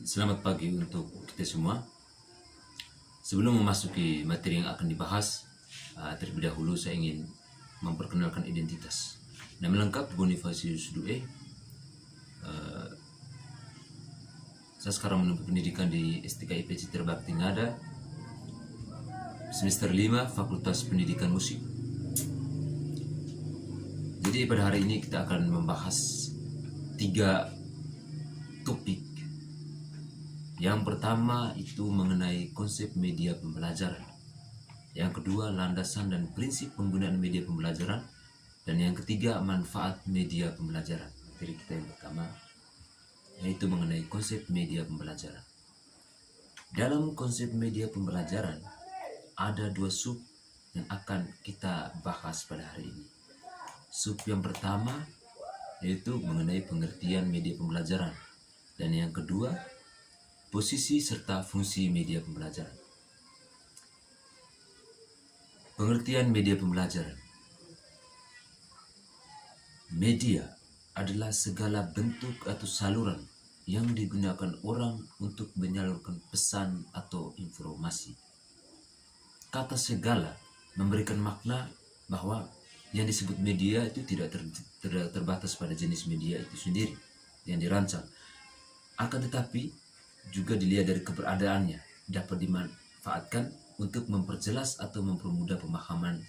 Selamat pagi untuk kita semua. Sebelum memasuki materi yang akan dibahas, terlebih dahulu saya ingin memperkenalkan identitas. Nama lengkap Bonifasius Due. Saya sekarang menempuh pendidikan di S3IP Citra Bakti Ngada, semester 5, Fakultas Pendidikan Musik. Jadi pada hari ini kita akan membahas 3 topik. Yang pertama itu mengenai konsep media pembelajaran. Yang kedua, landasan dan prinsip penggunaan media pembelajaran. Dan yang ketiga, manfaat media pembelajaran. Jadi kita yang pertama yaitu mengenai konsep media pembelajaran. Dalam konsep media pembelajaran ada 2 sub yang akan kita bahas pada hari ini. Sub yang pertama yaitu mengenai pengertian media pembelajaran. Dan yang kedua, posisi serta fungsi media pembelajaran. Pengertian media pembelajaran. Media adalah segala bentuk atau saluran yang digunakan orang untuk menyalurkan pesan atau informasi. Kata segala memberikan makna bahwa yang disebut media itu tidak terbatas pada jenis media itu sendiri yang dirancang. Akan tetapi juga dilihat dari keberadaannya, dapat dimanfaatkan untuk memperjelas atau mempermudah pemahaman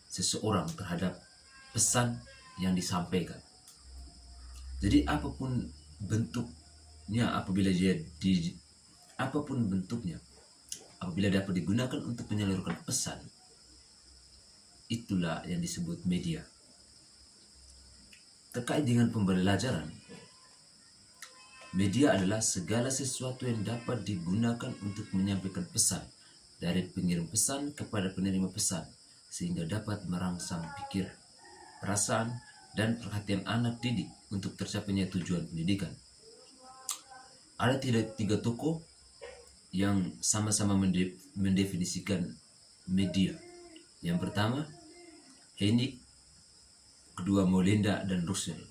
seseorang terhadap pesan yang disampaikan. Jadi apapun bentuknya, apabila dapat digunakan untuk menyalurkan pesan, itulah yang disebut media. Terkait dengan pembelajaran, media adalah segala sesuatu yang dapat digunakan untuk menyampaikan pesan dari pengirim pesan kepada penerima pesan, sehingga dapat merangsang pikiran, perasaan, dan perhatian anak didik untuk tercapainya tujuan pendidikan. Ada 3 tokoh yang sama-sama mendefinisikan media. Yang pertama, Hennig, kedua Mollenda dan Russell.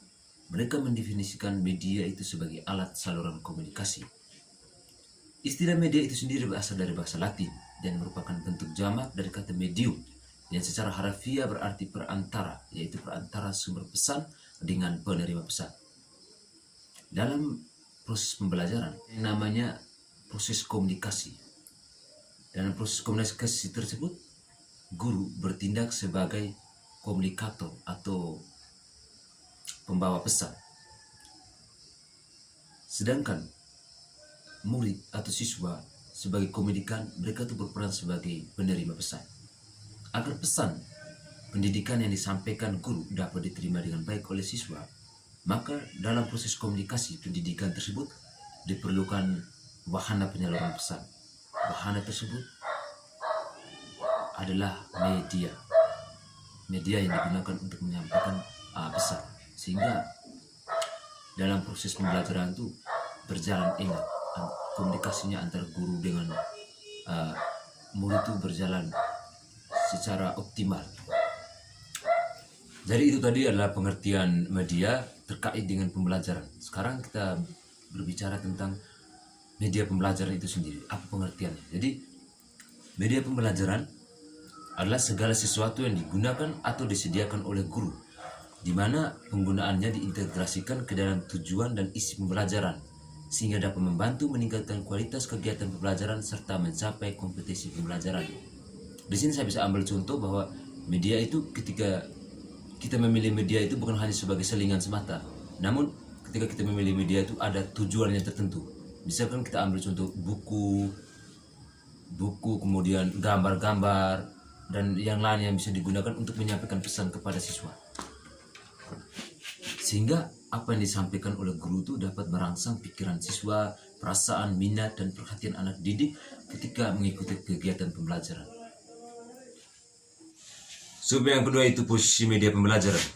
Mereka mendefinisikan media itu sebagai alat saluran komunikasi. Istilah media itu sendiri berasal dari bahasa Latin dan merupakan bentuk jamak dari kata medium yang secara harfiah berarti perantara, yaitu perantara sumber pesan dengan penerima pesan. Dalam proses pembelajaran yang namanya proses komunikasi. Dalam proses komunikasi tersebut, guru bertindak sebagai komunikator atau pembawa pesan. Sedangkan murid atau siswa sebagai komunikan, mereka itu berperan sebagai penerima pesan. Agar pesan pendidikan yang disampaikan guru dapat diterima dengan baik oleh siswa, maka dalam proses komunikasi pendidikan tersebut diperlukan wahana penyaluran pesan. Wahana tersebut adalah media. Media yang digunakan untuk menyampaikan pesan. Sehingga dalam proses pembelajaran itu berjalan enak, komunikasinya antara guru dengan murid itu berjalan secara optimal. Jadi itu tadi adalah pengertian media terkait dengan pembelajaran. Sekarang kita berbicara tentang media pembelajaran itu sendiri. Apa pengertiannya? Jadi media pembelajaran adalah segala sesuatu yang digunakan atau disediakan oleh guru, di mana penggunaannya diintegrasikan ke dalam tujuan dan isi pembelajaran, sehingga dapat membantu meningkatkan kualitas kegiatan pembelajaran serta mencapai kompetensi pembelajaran. Di sini saya bisa ambil contoh bahwa media itu, ketika kita memilih media itu bukan hanya sebagai selingan semata, namun ketika kita memilih media itu ada tujuan yang tertentu. Misalkan kita ambil contoh buku, kemudian gambar-gambar, dan yang lain yang bisa digunakan untuk menyampaikan pesan kepada siswa. Sehingga apa yang disampaikan oleh guru itu dapat merangsang pikiran siswa, perasaan, minat, dan perhatian anak didik ketika mengikuti kegiatan pembelajaran. Sub yang kedua itu posisi media pembelajaran.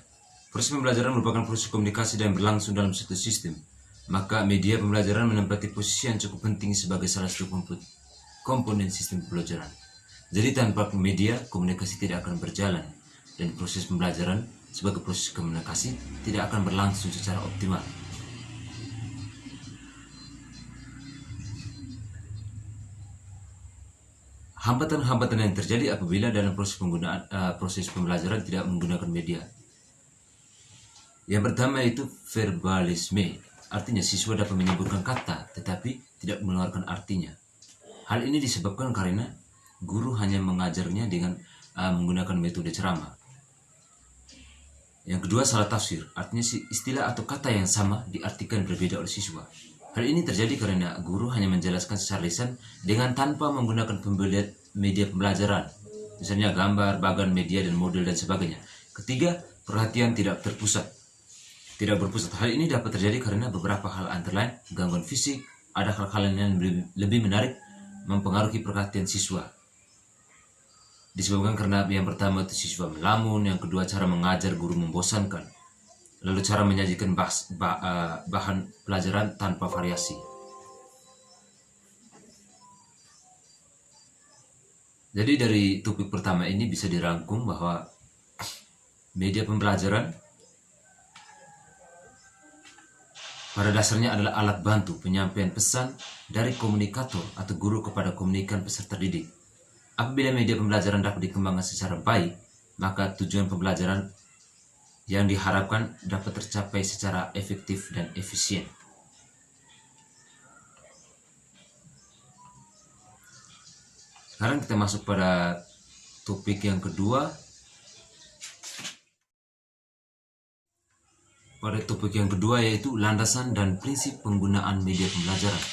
Proses pembelajaran merupakan proses komunikasi dan berlangsung dalam satu sistem. Maka media pembelajaran menempati posisi yang cukup penting sebagai salah satu komponen sistem pembelajaran. Jadi tanpa media, komunikasi tidak akan berjalan, dan proses pembelajaran sebagai proses komunikasi tidak akan berlangsung secara optimal. hambatan-hambatan yang terjadi apabila dalam proses pembelajaran tidak menggunakan media. Yang pertama itu verbalisme, artinya siswa dapat menyebutkan kata tetapi tidak mengeluarkan artinya. Hal ini disebabkan karena guru hanya mengajarnya dengan menggunakan metode ceramah. Yang kedua, salah tafsir, artinya istilah atau kata yang sama diartikan berbeda oleh siswa. Hal ini terjadi karena guru hanya menjelaskan secara lisan dengan tanpa menggunakan media pembelajaran, misalnya gambar, bagan, media, dan model, dan sebagainya. Ketiga, perhatian tidak berpusat. Hal ini dapat terjadi karena beberapa hal, antara lain gangguan fisik, ada hal-hal yang lebih menarik mempengaruhi perhatian siswa. Disebabkan karena yang pertama itu siswa melamun, yang kedua cara mengajar guru membosankan, lalu cara menyajikan bahan pelajaran tanpa variasi. Jadi dari topik pertama ini bisa dirangkum bahwa media pembelajaran pada dasarnya adalah alat bantu penyampaian pesan dari komunikator atau guru kepada komunikan peserta didik. Apabila media pembelajaran dapat dikembangkan secara baik, maka tujuan pembelajaran yang diharapkan dapat tercapai secara efektif dan efisien. Sekarang kita masuk pada topik yang kedua. Pada topik yang kedua yaitu landasan dan prinsip penggunaan media pembelajaran.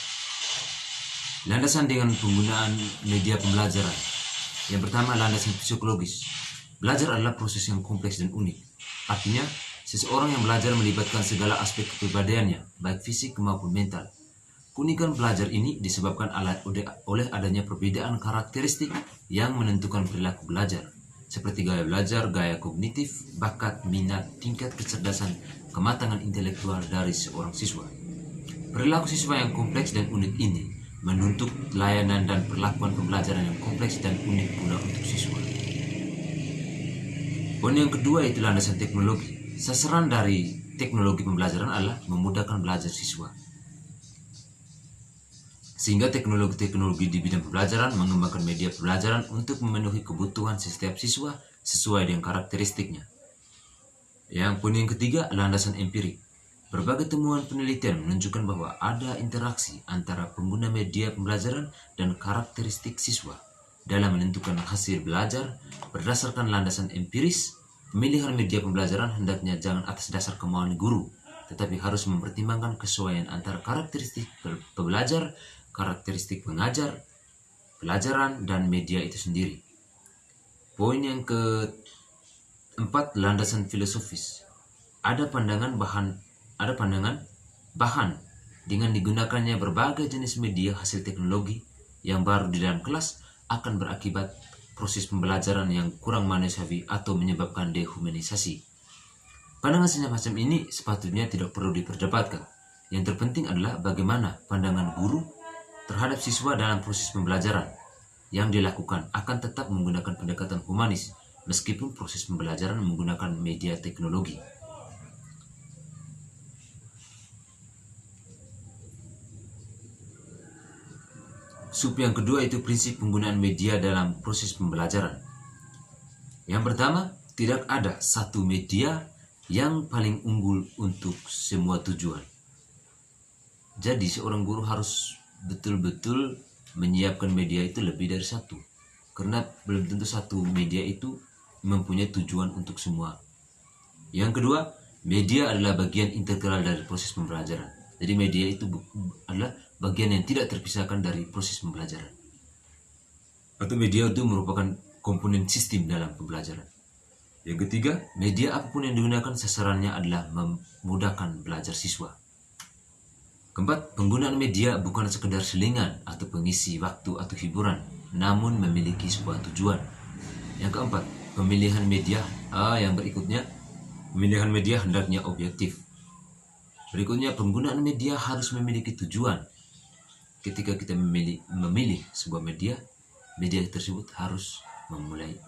Landasan dengan penggunaan media pembelajaran. Yang pertama, landasan psikologis. Belajar adalah proses yang kompleks dan unik. Artinya, seseorang yang belajar melibatkan segala aspek kepribadiannya, baik fisik maupun mental. Keunikan belajar ini disebabkan oleh adanya perbedaan karakteristik yang menentukan perilaku belajar, seperti gaya belajar, gaya kognitif, bakat, minat, tingkat kecerdasan, kematangan intelektual dari seorang siswa. Perilaku siswa yang kompleks dan unik ini menuntut layanan dan perlakuan pembelajaran yang kompleks dan unik pula untuk siswa. Poin yang kedua itu landasan teknologi. Sasaran dari teknologi pembelajaran adalah memudahkan belajar siswa. Sehingga teknologi di bidang pembelajaran mengembangkan media pembelajaran untuk memenuhi kebutuhan setiap siswa sesuai dengan karakteristiknya. Yang poin yang ketiga, landasan empirik. Berbagai temuan penelitian menunjukkan bahwa ada interaksi antara pengguna media pembelajaran dan karakteristik siswa. Dalam menentukan hasil belajar berdasarkan landasan empiris, pemilihan media pembelajaran hendaknya jangan atas dasar kemauan guru, tetapi harus mempertimbangkan kesesuaian antara karakteristik pembelajar, karakteristik pengajar, pelajaran, dan media itu sendiri. Poin yang keempat, landasan filosofis. Ada pandangan bahan dengan digunakannya berbagai jenis media hasil teknologi yang baru di dalam kelas akan berakibat proses pembelajaran yang kurang manusiawi atau menyebabkan dehumanisasi. Pandangan semacam ini sepatutnya tidak perlu diperdebatkan. Yang terpenting adalah bagaimana pandangan guru terhadap siswa dalam proses pembelajaran yang dilakukan akan tetap menggunakan pendekatan humanis meskipun proses pembelajaran menggunakan media teknologi. Sub yang kedua itu prinsip penggunaan media dalam proses pembelajaran. Yang pertama, tidak ada satu media yang paling unggul untuk semua tujuan. Jadi seorang guru harus betul-betul menyiapkan media itu lebih dari satu. Karena belum tentu satu media itu mempunyai tujuan untuk semua. Yang kedua, media adalah bagian integral dari proses pembelajaran. Jadi media itu adalah bagian yang tidak terpisahkan dari proses pembelajaran. Atau media itu merupakan komponen sistem dalam pembelajaran. Yang ketiga, media apapun yang digunakan sasarannya adalah memudahkan belajar siswa. Keempat, penggunaan media bukan sekedar selingan atau pengisi waktu atau hiburan, namun memiliki sebuah tujuan. Yang keempat, pemilihan media. Pemilihan media hendaknya objektif. Berikutnya, penggunaan media harus memiliki tujuan. Ketika kita memilih sebuah media tersebut harus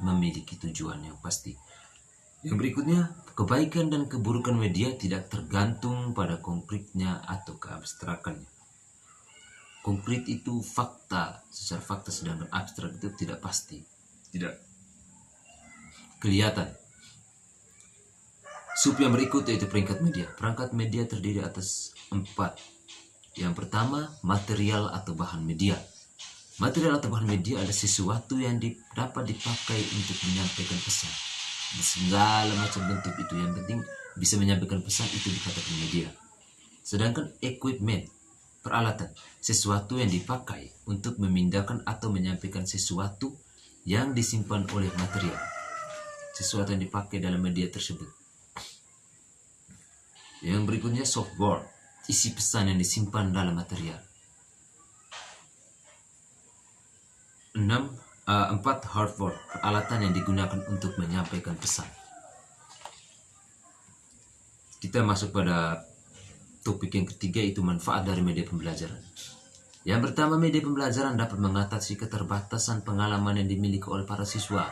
memiliki tujuan yang pasti. Yang berikutnya, kebaikan dan keburukan media tidak tergantung pada konkretnya atau keabstrakannya. konkret itu fakta, secara fakta, sedangkan abstrak itu tidak pasti, tidak kelihatan. Sub yang berikut yaitu peringkat media. Perangkat media terdiri atas 4. Yang pertama, material atau bahan media. Material atau bahan media adalah sesuatu yang dapat dipakai untuk menyampaikan pesan. Di segala macam bentuk itu, yang penting bisa menyampaikan pesan, itu dikatakan media. Sedangkan equipment, peralatan, sesuatu yang dipakai untuk memindahkan atau menyampaikan sesuatu yang disimpan oleh material. Sesuatu yang dipakai dalam media tersebut. Yang berikutnya software, isi pesan yang disimpan dalam material. 4. Hardware, peralatan yang digunakan untuk menyampaikan pesan. Kita masuk pada topik yang ketiga, itu manfaat dari media pembelajaran. Yang pertama, media pembelajaran dapat mengatasi keterbatasan pengalaman yang dimiliki oleh para siswa.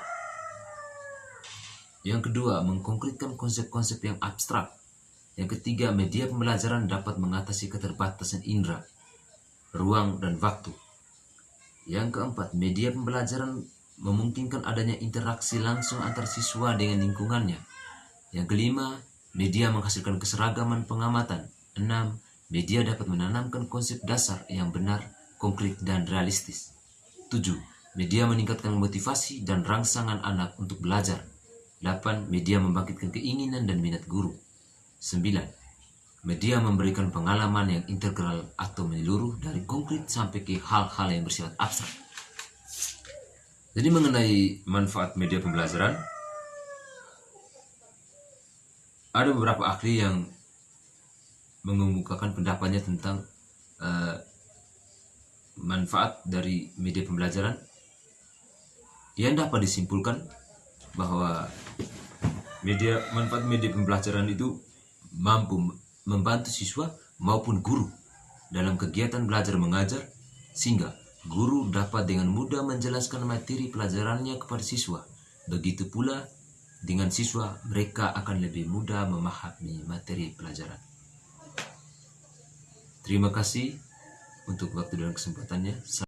Yang kedua, mengkonkretkan konsep-konsep yang abstrak. Yang ketiga, media pembelajaran dapat mengatasi keterbatasan indera, ruang, dan waktu. Yang keempat, media pembelajaran memungkinkan adanya interaksi langsung antar siswa dengan lingkungannya. Yang kelima, media menghasilkan keseragaman pengamatan. 6. Media dapat menanamkan konsep dasar yang benar, konkret, dan realistis. 7. Media meningkatkan motivasi dan rangsangan anak untuk belajar. 8. Media membangkitkan keinginan dan minat guru. 9. Media memberikan pengalaman yang integral atau menyeluruh dari konkret sampai ke hal-hal yang bersifat abstrak. Jadi mengenai manfaat media pembelajaran, ada beberapa ahli yang mengemukakan pendapatnya tentang manfaat dari media pembelajaran, yang dapat disimpulkan bahwa manfaat media pembelajaran itu mampu membantu siswa maupun guru dalam kegiatan belajar mengajar, sehingga guru dapat dengan mudah menjelaskan materi pelajarannya kepada siswa. Begitu pula dengan siswa, mereka akan lebih mudah memahami materi pelajaran. Terima kasih untuk waktu dan kesempatannya.